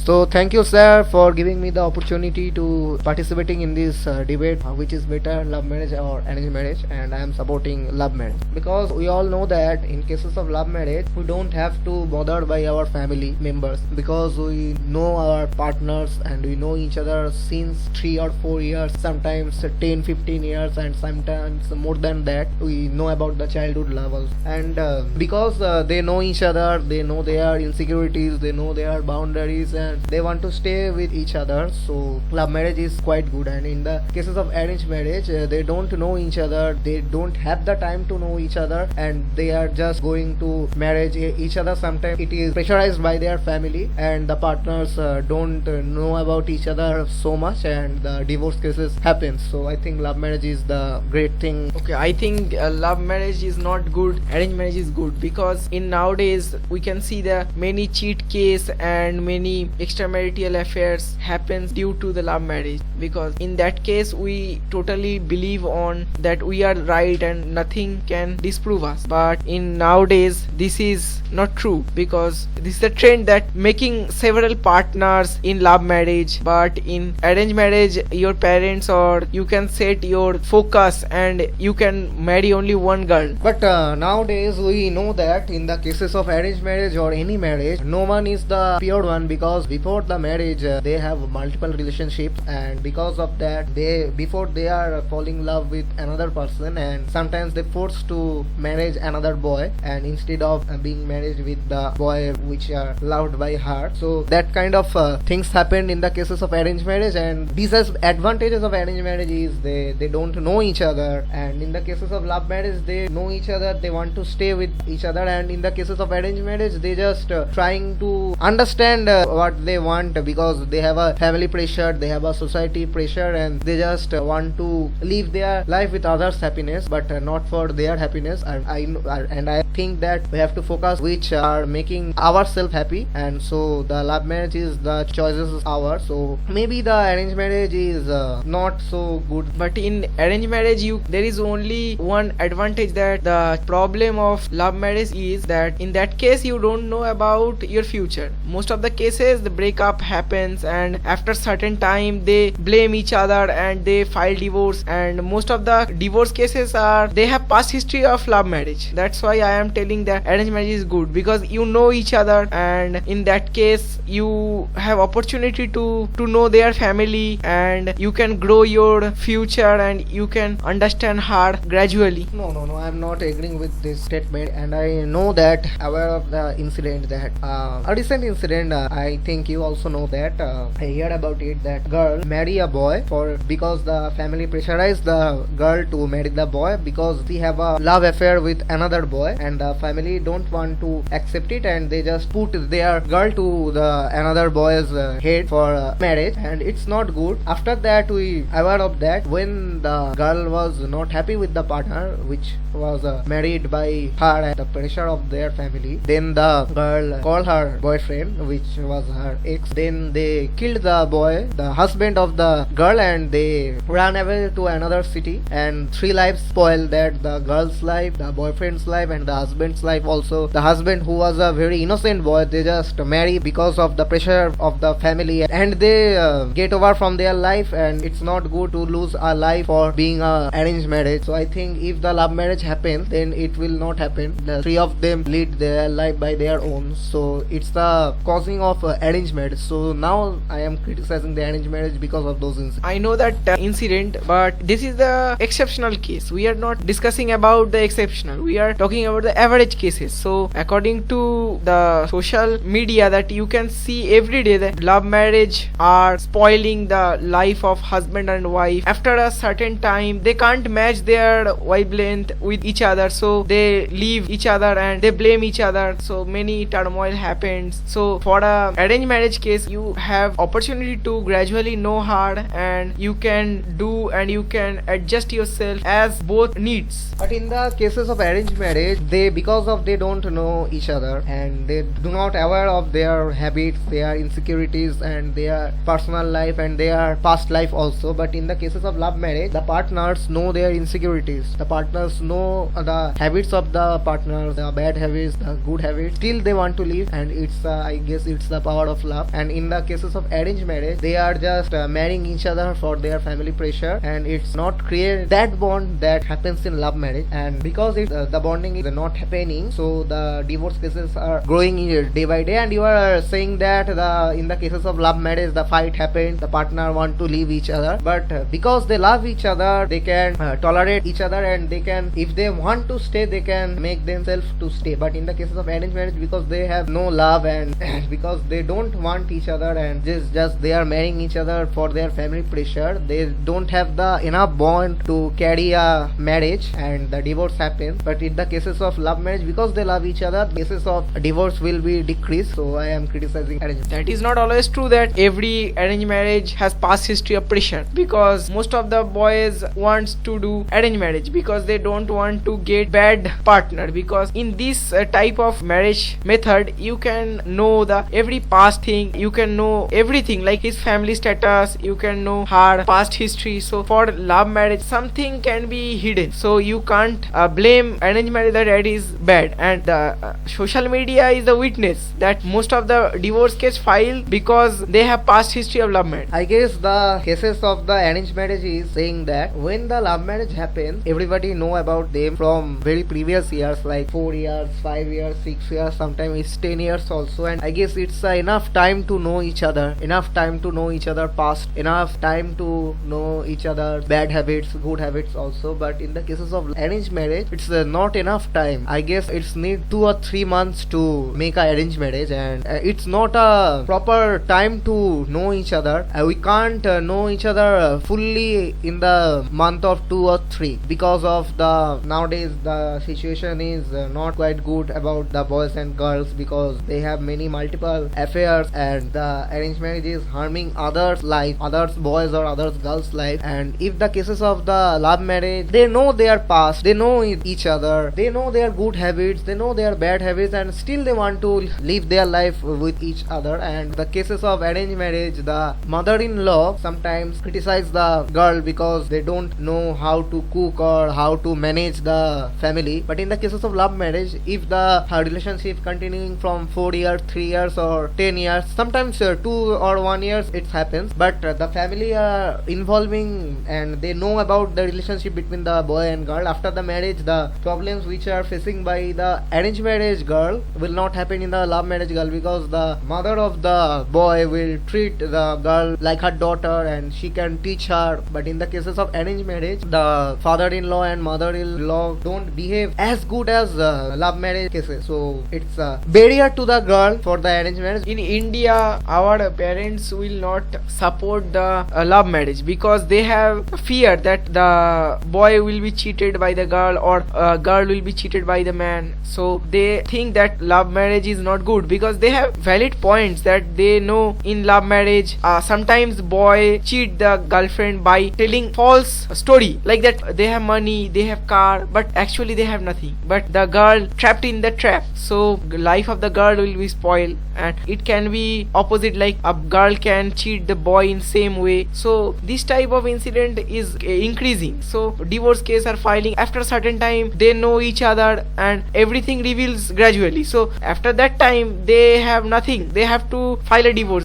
So thank you, sir, for giving me the opportunity to participating in this debate, which is better, love marriage or arranged marriage, and I am supporting love marriage because we all know that in cases of love marriage, we don't have to bother by our family members because we know our partners and we know each other since 3 or 4 years, sometimes 10, 15 years, and sometimes more than that. We know about the childhood levels, and because they know each other, they know their insecurities, they know their boundaries, and they want to stay with each other. So love marriage is quite good. And in the cases of arranged marriage, they don't know each other, they don't have the time to know each other, and they are just going to marriage each other. Sometimes it is pressurized by their family, and the partners don't know about each other so much, and the divorce cases happen. So I think love marriage is the great thing. Okay, I think love marriage is not good, arranged marriage is good, because in nowadays we can see the many cheat case and many extramarital affairs happens due to the love marriage, because in that case we totally believe on that we are right and nothing can disprove us. But in nowadays this is not true, because this is the trend that making several partners in love marriage, but in arranged marriage your parents or you can set your focus and you can marry only one girl. But nowadays we know that in the cases of arranged marriage or any marriage, no one is the pure one, because before the marriage they have multiple relationships, and because of that before they are falling in love with another person, and sometimes they forced to marry another boy, and instead of being married with the boy which are loved by her. So that kind of things happened in the cases of arranged marriage, and disadvantages of arranged marriage is they don't know each other, and in the cases of love marriage they know each other, they want to stay with each other, and in the cases of arranged marriage they just trying to understand what they want, because they have a family pressure, they have a society pressure, and they just want to live their life with others' happiness, but not for their happiness. I think that we have to focus which are making ourselves happy, and so the love marriage is the choices is ours. So maybe the arranged marriage is not so good. But in arranged marriage there is only one advantage, that the problem of love marriage is that in that case you don't know about your future. Most of the cases the breakup happens, and after certain time they blame each other and they file divorce, and most of the divorce cases are they have past history of love marriage. That's why I am telling that arranged marriage is good, because you know each other, and in that case you have opportunity to know their family, and you can grow your future and you can understand her gradually. No, I am not agreeing with this statement, and I know that aware of the incident that a recent incident. I think you also know that I heard about it, that girl marry a boy because the family pressurized the girl to marry the boy because they have a love affair with another boy, and the family don't want to accept it, and they just put their girl to the another boy's head for marriage, and it's not good. After that we aware of that when the girl was not happy with the partner which was married by her at the pressure of their family, then the girl called her boyfriend which was her ex, then they killed the boy, the husband of the girl, and they ran away to another city, and 3 lives spoiled, that the girl's life, the boyfriend's life, and the husband's life also. The husband, who was a very innocent boy, they just marry because of the pressure of the family, and they get over from their life, and it's not good to lose a life for being a arranged marriage. So I think if the love marriage happens, then it will not happen. The 3 of them lead their life by their own, so it's the causing of arranged marriage. So now I am criticizing the arranged marriage because of those incidents. I know that incident, but this is the exceptional case. We are not discussing about the exceptional, we are talking about the average cases. So according to the social media that you can see every day that love marriage are spoiling the life of husband and wife. After a certain time they can't match their wavelength with each other, so they leave each other and they blame each other, so many turmoil happens. So for a arranged marriage case you have opportunity to gradually know her, and you can do and you can adjust yourself as both needs. But in the cases of arranged marriage, because of they don't know each other, and they do not aware of their habits, their insecurities, and their personal life and their past life also. But in the cases of love marriage, the partners know their insecurities, the partners know the habits of the partners, the bad habits, the good habits. Still they want to live, and it's I guess it's the power of of love, and in the cases of arranged marriage they are just marrying each other for their family pressure, and it's not create that bond that happens in love marriage. And because the bonding is not happening, so the divorce cases are growing day by day. And you are saying that in the cases of love marriage the fight happened, the partner want to leave each other, but because they love each other they can tolerate each other, and they can, if they want to stay, they can make themselves to stay. But in the cases of arranged marriage, because they have no love and because they don't want each other, and just they are marrying each other for their family pressure, they don't have the enough bond to carry a marriage, and the divorce happens. But in the cases of love marriage, because they love each other, cases of divorce will be decreased. So I am criticizing arranged. That is not always true that every arranged marriage has past history of pressure, because most of the boys wants to do arranged marriage because they don't want to get bad partner, because in this type of marriage method you can know the every past thing, you can know everything like his family status, you can know her past history. So for love marriage something can be hidden, so you can't blame arranged marriage that it is bad. And the social media is the witness that most of the divorce case file because they have past history of love marriage. I guess the cases of the arranged marriage is saying that when the love marriage happens, everybody know about them from very previous years, like 4 years, 5 years, 6 years, sometimes it's 10 years also. And I guess it's enough time to know each other, enough time to know each other past, enough time to know each other bad habits, good habits also. But in the cases of arranged marriage, it's not enough time. I guess it's need 2 or 3 months to make a arranged marriage, and it's not a proper time to know each other. We can't know each other fully in the month of 2 or 3, because of the nowadays the situation is not quite good about the boys and girls, because they have many multiple affairs, and the arranged marriage is harming others' life, others boys or others girls' life. And if the cases of the love marriage, they know their past, they know each other, they know their good habits, they know their bad habits, and still they want to live their life with each other. And the cases of arranged marriage, the mother-in-law sometimes criticize the girl because they don't know how to cook or how to manage the family. But in the cases of love marriage, if the relationship continuing from 4 years, 3 years or 10 years, sometimes 2 or 1 years it happens, but the family are involving and they know about the relationship between the boy and girl. After the marriage, the problems which are facing by the arranged marriage girl will not happen in the love marriage girl, because the mother of the boy will treat the girl like her daughter and she can teach her. But in the cases of arranged marriage, the father-in-law and mother-in-law don't behave as good as love marriage cases, so it's a barrier to the girl for the arranged marriage. In India, our parents will not support the love marriage because they have fear that the boy will be cheated by the girl or girl will be cheated by the man. So they think that love marriage is not good because they have valid points that they know in love marriage sometimes boy cheat the girlfriend by telling false story like that they have money, they have car, but actually they have nothing, but the girl trapped in the trap. So life of the girl will be spoiled, and it can be opposite, like a girl can cheat the boy in same way. So this type of incident is increasing, so divorce case are filing. After a certain time they know each other and everything reveals gradually, so after that time they have nothing, they have to file a divorce.